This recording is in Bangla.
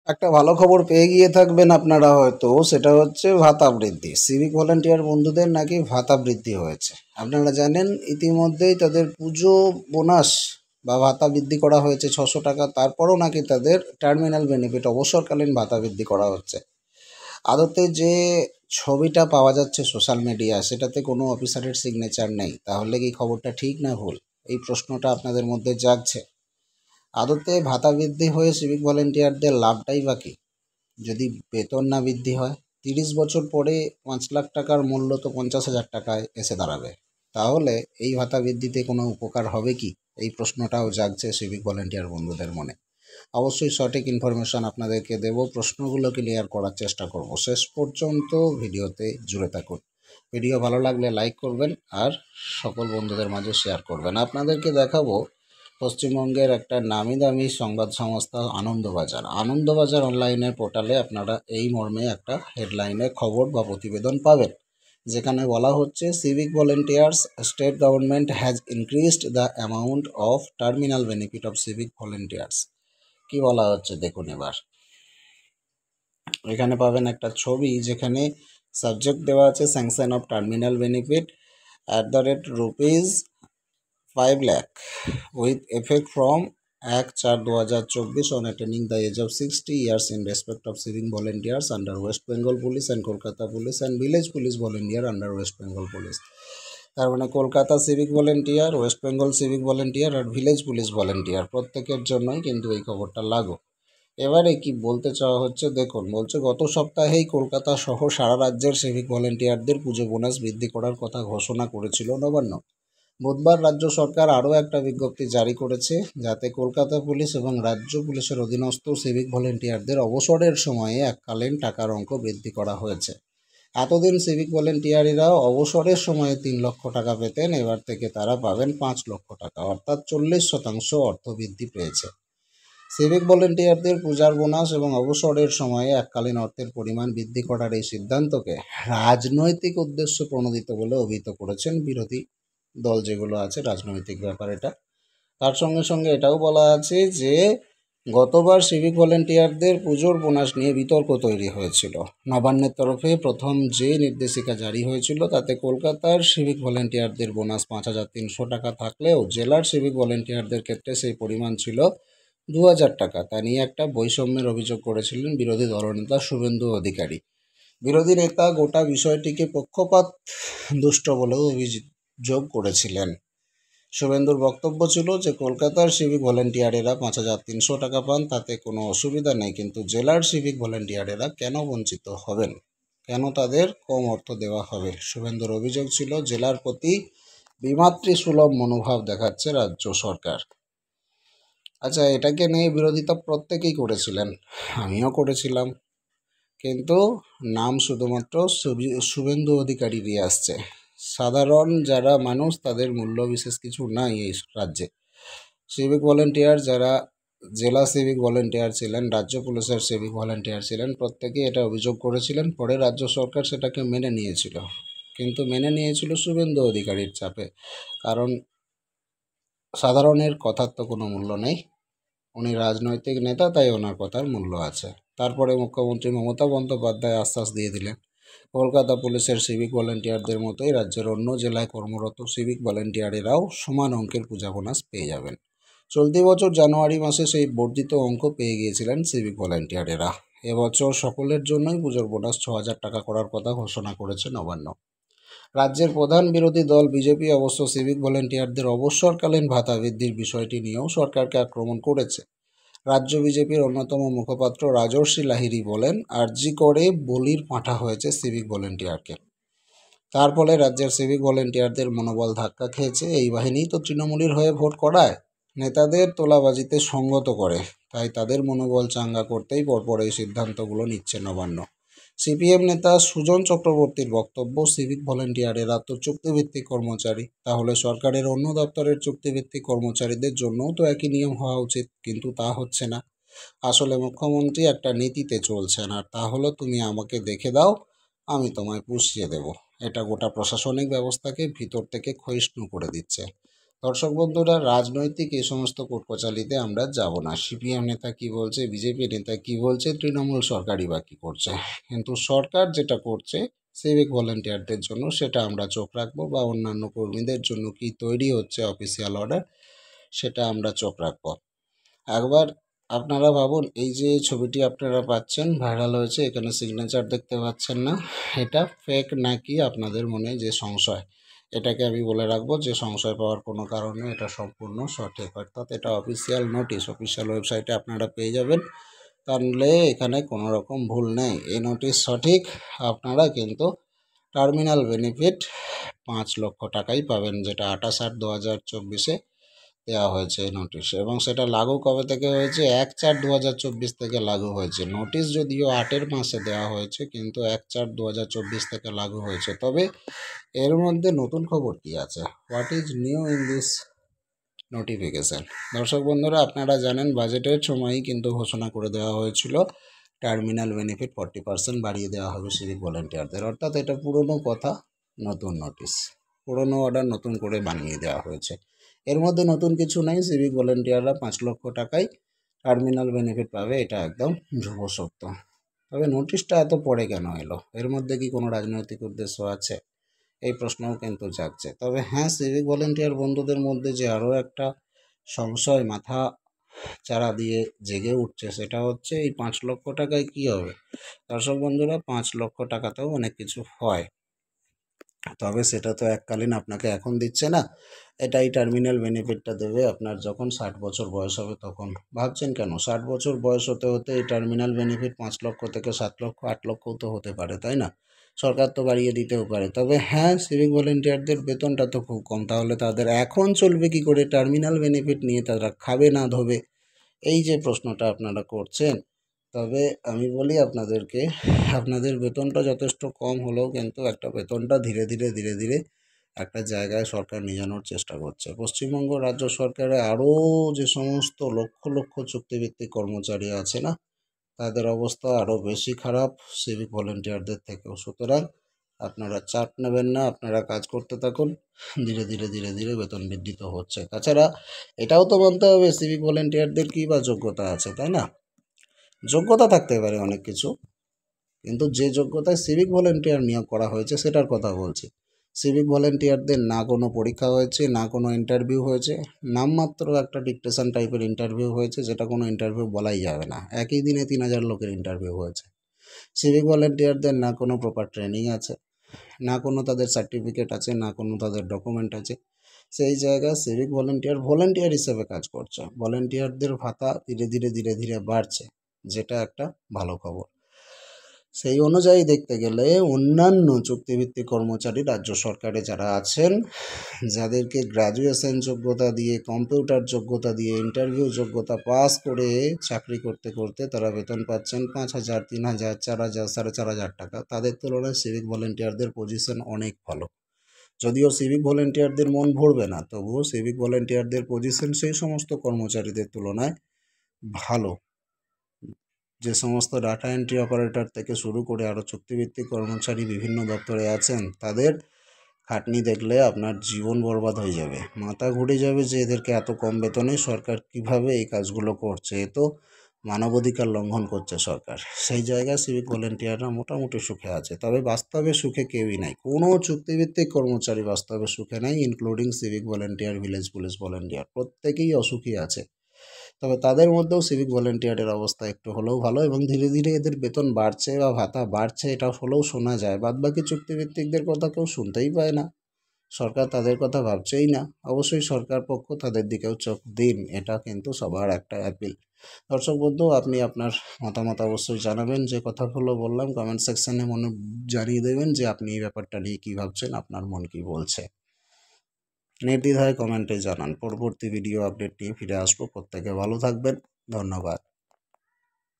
একটা ভালো খবর পেয়ে গিয়ে থাকবেন আপনারা হয়তো, সেটা হচ্ছে ভাতা বৃদ্ধি। সিভিক ভলান্টিয়ার বন্ধুদের নাকি ভাতা বৃদ্ধি হয়েছে। আপনারা জানেন ইতিমধ্যেই তাদের পুজো বোনাস বা ভাতা বৃদ্ধি করা হয়েছে 600 টাকা। তারপরও নাকি তাদের টার্মিনাল বেনিফিট অবসরকালীন ভাতা বৃদ্ধি করা হচ্ছে। আদতে যে ছবিটা পাওয়া যাচ্ছে সোশ্যাল মিডিয়া, সেটাতে কোনো অফিসারের সিগনেচার নেই। তাহলে কি খবরটা ঠিক না ভুল? এই প্রশ্নটা আপনাদের মধ্যে জাগছে। আদতে ভাতা বৃদ্ধি হয়ে সিভিক ভলেন্টিয়ারদের লাভটাই বা কী? যদি বেতন না বৃদ্ধি হয়, 30 বছর পরে 5 লাখ টাকার মূল্য তো 50,000 টাকায় এসে দাঁড়াবে। তাহলে এই ভাতা বৃদ্ধিতে কোনো উপকার হবে কি? এই প্রশ্নটাও জাগছে সিভিক ভলেন্টিয়ার বন্ধুদের মনে। অবশ্যই সঠিক ইনফরমেশন আপনাদেরকে দেব, প্রশ্নগুলো ক্লিয়ার করার চেষ্টা করব। শেষ পর্যন্ত ভিডিওতে জুড়ে থাকুন। ভিডিও ভালো লাগলে লাইক করবেন আর সকল বন্ধুদের মাঝে শেয়ার করবেন। আপনাদেরকে দেখাবো পশ্চিমবঙ্গের একটা নামি দামি সংবাদ সংস্থা আনন্দবাজার অনলাইনের পোর্টালে আপনারা এই মর্মে একটা হেডলাইনে খবর বা প্রতিবেদন পাবেন, যেখানে বলা হচ্ছে civic volunteers, state government has increased the amount of terminal benefit of civic volunteers. কি বলা হচ্ছে দেখুন এবার। এখানে পাবেন একটা ছবি, যেখানে সাবজেক্ট দেওয়া আছে sanction of terminal benefit @rupees 5 lakh with effect from 1/4/2024 on attaining the age of 60 years in respect of civic volunteers under West Bengal Police and Kolkata Police and village police volunteer under West Bengal Police। তার মানে Kolkata civic volunteer, West Bengal civic volunteer আর ভিলেজ পুলিশ ভলেন্টিয়ার প্রত্যেকের জন্যই কিন্তু এই খবরটা লাগু। এবারে কি বলতে চাওয়া হচ্ছে দেখুন, বলছে গত সপ্তাহেই কলকাতা সহ সারা রাজ্যের সিভিক ভলেন্টিয়ারদের পুজো বোনাস বৃদ্ধি করার কথা ঘোষণা করেছিল নবান্ন। বুধবার রাজ্য সরকার আরও একটা বিজ্ঞপ্তি জারি করেছে, যাতে কলকাতা পুলিশ এবং রাজ্য পুলিশের অধীনস্থ সিভিক ভলেন্টিয়ারদের অবসরের সময়ে এককালীন টাকার অঙ্ক বৃদ্ধি করা হয়েছে। এতদিন সিভিক ভলেন্টিয়ারেরা অবসরের সময়ে 3 লক্ষ টাকা পেতেন, এবার থেকে তারা পাবেন 5 লক্ষ টাকা, অর্থাৎ 40% অর্থ বৃদ্ধি পেয়েছে। সিভিক ভলেন্টিয়ারদের পূজার বোনাস এবং অবসরের সময়ে এককালীন অর্থের পরিমাণ বৃদ্ধি করার এই সিদ্ধান্তকে রাজনৈতিক উদ্দেশ্য প্রণোদিত বলে অভিহিত করেছেন বিরোধী দল যেগুলো আছে। রাজনৈতিক ব্যাপার এটা। তার সঙ্গে সঙ্গে এটাও বলা আছে যে গতবার সিভিক ভলেন্টিয়ারদের পুজোর বোনাস নিয়ে বিতর্ক তৈরি হয়েছিল। নবান্নের তরফে প্রথম যে নির্দেশিকা জারি হয়েছিল, তাতে কলকাতার সিভিক ভলেন্টিয়ারদের বোনাস 5,300 টাকা থাকলেও জেলার সিভিক ভলেন্টিয়ারদের ক্ষেত্রে সেই পরিমাণ ছিল 2,000 টাকা। তা নিয়ে একটা বৈষম্যের অভিযোগ করেছিলেন বিরোধী দলনেতা শুভেন্দু অধিকারী। বিরোধী নেতা গোটা বিষয়টিকে পক্ষপাত দুষ্ট বলেও অভিযোগ করেছিলেন। শুভেন্দুর বক্তব্য ছিল যে কলকাতার সিভিক ভলেন্টিয়ারেরা 5,300 টাকা পান, তাতে কোনো অসুবিধা নেই, কিন্তু জেলার সিভিক ভলেন্টিয়ারেরা কেন বঞ্চিত হবেন, কেন তাদের কম অর্থ দেওয়া হবে। শুভেন্দুর অভিযোগ ছিল জেলার প্রতি বিমাতৃসুলভ মনোভাব দেখাচ্ছে রাজ্য সরকার। আচ্ছা, এটাকে নিয়ে বিরোধিতা প্রত্যেকেই করেছিলেন, আমিও করেছিলাম, কিন্তু নাম শুধুমাত্র শুভেন্দু অধিকারীরই আসছে। সাধারণ যারা মানুষ, তাদের মূল্য বিশেষ কিছু নাই এই রাজ্যে। সিভিক ভলেন্টিয়ার যারা জেলা সিভিক ভলেন্টিয়ার ছিলেন, রাজ্য পুলিশের সিভিক ভলেন্টিয়ার ছিলেন, প্রত্যেকেই এটা অভিযোগ করেছিলেন। পরে রাজ্য সরকার সেটাকে মেনে নিয়েছিল, কিন্তু মেনে নিয়েছিল শুভেন্দু অধিকারীর চাপে। কারণ সাধারণের কথার তো কোনো মূল্য নেই, উনি রাজনৈতিক নেতা, তাই ওনার কথার মূল্য আছে। তারপরে মুখ্যমন্ত্রী মমতা বন্দ্যোপাধ্যায় আশ্বাস দিয়ে দিলেন কলকাতা পুলিশের সিভিক ভলেন্টিয়ারদের মতোই রাজ্যের অন্য জেলায় কর্মরত সিভিক ভলেন্টিয়ারেরাও সমান অঙ্কের পূজা বোনাস পেয়ে যাবেন। চলতি বছর জানুয়ারি মাসে সেই বর্ধিত অঙ্ক পেয়ে গিয়েছিলেন সিভিক ভলেন্টিয়ারেরা। এবছর সকলের জন্যই পুজোর বোনাস 6,000 টাকা করার কথা ঘোষণা করেছে নবান্ন। রাজ্যের প্রধান বিরোধী দল বিজেপি অবশ্য সিভিক ভলেন্টিয়ারদের অবসরকালীন ভাতা বৃদ্ধির বিষয়টি নিয়েও সরকারকে আক্রমণ করেছে। রাজ্য বিজেপির অন্যতম মুখপাত্র রাজর্ষি লাহিড়ী বলেন, আরজি করে বলির পাঁঠা হয়েছে সিভিক ভলেন্টিয়ারকে। তার ফলে রাজ্যের সিভিক ভলেন্টিয়ারদের মনোবল ধাক্কা খেয়েছে। এই বাহিনী তো তৃণমূলের হয়ে ভোট করায়, নেতাদের তোলাবাজিতে সঙ্গত করে, তাই তাদের মনোবল চাঙ্গা করতেই পরপর এই সিদ্ধান্তগুলো নিচ্ছে নবান্ন। সিপিএম নেতা সুজন চক্রবর্তীর বক্তব্য, সিভিক ভলেন্টিয়ারেরা তো চুক্তিভিত্তিক কর্মচারী, তাহলে সরকারের অন্য দপ্তরের চুক্তিভিত্তিক কর্মচারীদের জন্যও তো একই নিয়ম হওয়া উচিত, কিন্তু তা হচ্ছে না। আসলে মুখ্যমন্ত্রী একটা নীতিতে চলছেন, আর তা হলো তুমি আমাকে দেখে দাও, আমি তোমায় পুষিয়ে দেব। এটা গোটা প্রশাসনিক ব্যবস্থাকে ভিতর থেকে ক্ষয়িষ্ণু করে দিচ্ছে। দর্শক বন্ধুরা, রাজনৈতিক এই সমস্ত কোটকচালিতে আমরা যাব না। সিপিএম নেতা কি বলছে, বিজেপি নেতা কি বলছে, তৃণমূল সরকারই বা কী করছে, কিন্তু সরকার যেটা করছে সিভিক ভলেন্টিয়ারদের জন্য সেটা আমরা চোখ রাখবো, বা অন্যান্য কর্মীদের জন্য কি তৈরি হচ্ছে অফিসিয়াল অর্ডার সেটা আমরা চোখ রাখবো। একবার আপনারা ভাবুন, এই যে ছবিটি আপনারা পাচ্ছেন ভাইরাল হয়েছে, এখানে সিগনেচার দেখতে পাচ্ছেন না, এটা ফেক নাকি আপনাদের মনে যে সংশয়, এটাকে আমি বলে রাখবো যে সংশয় পাওয়ার কোনো কারণে, এটা সম্পূর্ণ সঠিক। অর্থাৎ এটা অফিসিয়াল নোটিশ, অফিসিয়াল ওয়েবসাইটে আপনারা পেয়ে যাবেন, তাহলে এখানে কোনো রকম ভুল নেই, এই নোটিশ সঠিক। আপনারা কিন্তু টার্মিনাল বেনিফিট 5 লক্ষ টাকাই পাবেন, যেটা 28/8/2024 দেওয়া হয়েছে এই নোটিশ, এবং সেটা লাগু কবে থেকে হয়েছে, 1/4/2024 থেকে লাগু হয়েছে। নোটিশ যদিও 8 মাসে দেওয়া হয়েছে, কিন্তু 1/4/2024 থেকে লাগু হয়েছে। তবে এর মধ্যে নতুন খবর কি আছে, what is new in this notification? দর্শক বন্ধুরা, আপনারা জানেন বাজেটের সময়ই কিন্তু ঘোষণা করে দেওয়া হয়েছিল টার্মিনাল বেনিফিট 40% বাড়িয়ে দেওয়া হবে সিভিক ভলেন্টিয়ারদের। অর্থাৎ এটা পুরনো কথা, নতুন নোটিশ, পুরনো অর্ডার নতুন করে বানিয়ে দেওয়া হয়েছে। এর মধ্যে নতুন কিছু নেই, সিভিক ভলেন্টিয়াররা 5 লক্ষ টাকায় টার্মিনাল বেনিফিট পাবে, এটা একদম ধ্রুব সত্য। তবে নোটিশটা এত পরে কেন এলো, এর মধ্যে কি কোনো রাজনৈতিক উদ্দেশ্য আছে, এই প্রশ্নও কিন্তু জাগছে। তবে হ্যাঁ, সিভিক ভলেন্টিয়ার বন্ধুদের মধ্যে যে আরও একটা সংশয় মাথা চারা দিয়ে জেগে উঠছে, সেটা হচ্ছে এই 5 লক্ষ টাকায় কি হবে। দর্শক বন্ধুরা, 5 লক্ষ টাকাতেও অনেক কিছু হয়, তবে সেটা তো এককালীন আপনাকে এখন দিচ্ছে না, এটাই টার্মিনাল বেনিফিটটা দেবে আপনার যখন 60 বছর বয়স হবে তখন। ভাবছেন কেন, 60 বছর বয়স হতে হতে এই টার্মিনাল বেনিফিট 5 লক্ষ থেকে 7 লক্ষ 8 লক্ষও তো হতে পারে, তাই না? সরকার তো বাড়িয়ে দিতেও পারে। তবে হ্যাঁ, সিভিক ভলেন্টিয়ারদের বেতনটা তো খুব কম, তাহলে তাদের এখন চলবে কি করে, টার্মিনাল বেনিফিট নিয়ে তারা খাবে না ধোবে, এই যে প্রশ্নটা আপনারা করছেন। তবে আমি বলি আপনাদেরকে, আপনাদের বেতনটা যথেষ্ট কম হলেও কিন্তু একটা বেতনটা ধীরে ধীরে ধীরে ধীরে একটা জায়গায় সরকার নিয়ে যাওয়ার চেষ্টা করছে। পশ্চিমবঙ্গ রাজ্য সরকারে আরও যে সমস্ত লক্ষ লক্ষ চুক্তিভিত্তিক কর্মচারী আছে না, তাদের অবস্থা আরও বেশি খারাপ সিভিক ভলেন্টিয়ারদের থেকেও। সুতরাং আপনারা চাপ নেবেন না, আপনারা কাজ করতে থাকুন, ধীরে ধীরে ধীরে ধীরে বেতন বৃদ্ধি তো হচ্ছে। তাছাড়া এটাও তো মানতে হবে সিভিক ভলেন্টিয়ারদের কী বা যোগ্যতা আছে, তাই না? যোগ্যতা থাকতে পারে অনেক কিছু, কিন্তু যে যোগ্যতায় সিভিক ভলেন্টিয়ার নিয়োগ করা হয়েছে সেটার কথা বলছি। সিভিক ভলেন্টিয়ারদের না কোনো পরীক্ষা হয়েছে, না কোনো ইন্টারভিউ হয়েছে, নামমাত্র একটা ডিকটেশন টাইপের ইন্টারভিউ হয়েছে, যেটা কোনো ইন্টারভিউ বলাই যাবে না। একই দিনে 3000 লোকের ইন্টারভিউ হয়েছে। সিভিক ভলেন্টিয়ারদের না কোনো প্রপার ট্রেনিং আছে, না কোনো তাদের সার্টিফিকেট আছে, না কোনো তাদের ডকুমেন্ট আছে। সেই জায়গায় সিভিক ভলেন্টিয়ার হিসেবে কাজ করছে। ভলেন্টিয়ারদের ভাতা ধীরে ধীরে ধীরে ধীরে বাড়ছে, যেটা একটা ভালো খবর। সেই অনুযায়ী দেখতে গেলে অন্যান্য চুক্তিভিত্তিক কর্মচারী রাজ্য সরকারে যারা আছেন, যাদেরকে গ্র্যাজুয়েশন যোগ্যতা দিয়ে, কম্পিউটার যোগ্যতা দিয়ে, ইন্টারভিউ যোগ্যতা পাস করে চাকরি করতে করতে তারা বেতন পাচ্ছেন 5,000, 3,000, 4,000, 4,500 টাকা, তাদের তুলনায় সিভিক ভলেন্টিয়ারদের পজিশন অনেক ভালো। যদিও সিভিক ভলেন্টিয়ারদের মন ভরবে না, তবুও সিভিক ভলেন্টিয়ারদের পজিশন সেই সমস্ত কর্মচারীদের তুলনায় ভালো। যে সমস্ত ডাটা এন্ট্রি অপারেটর থেকে শুরু করে আরও চুক্তিভিত্তিক কর্মচারী বিভিন্ন দপ্তরে আছেন, তাদের খাটনি দেখলে আপনার জীবন বরবাদ হয়ে যাবে, মাথা ঘুরে যাবে যে এদেরকে এত কম বেতনে সরকার কিভাবে এই কাজগুলো করছে, এ তো মানবাধিকার লঙ্ঘন করছে সরকার। সেই জায়গায় সিভিক ভলেন্টিয়াররা মোটামুটি সুখে আছে, তবে বাস্তবে সুখে কেউই নাই, কোনো চুক্তিভিত্তিক কর্মচারী বাস্তবে সুখে নাই, including civic volunteer, village police volunteer, প্রত্যেকেই অসুখী আছে। তবে তাদের মধ্যেও সিভিক ভলেন্টিয়ারের অবস্থা একটু হলেও ভালো, এবং ধীরে ধীরে এদের বেতন বাড়ছে বা ভাতা বাড়ছে, এটা হলেও শোনা যায়। বাদবাকি চুক্তিভিত্তিকদের কথা কেউ শুনতেই পায় না, সরকার তাদের কথা ভাবছেই না। অবশ্যই সরকার পক্ষ তাদের দিকেও চোখ দিন, এটা কিন্তু সবার একটা অ্যাপিল। দর্শক বন্ধু, আপনি আপনার মতামত অবশ্যই জানাবেন, যে কথাগুলো বললাম কমেন্ট সেকশানে মনে জানিয়ে দেবেন যে আপনি এই ব্যাপারটা নিয়ে কী ভাবছেন, আপনার মন কী বলছে। নির্দ্বিধায় কমেন্টে জানান। পরবর্তী ভিডিও আপডেট নিয়ে ফিরে আসবো। প্রত্যেকে ভালো থাকবেন, ধন্যবাদ।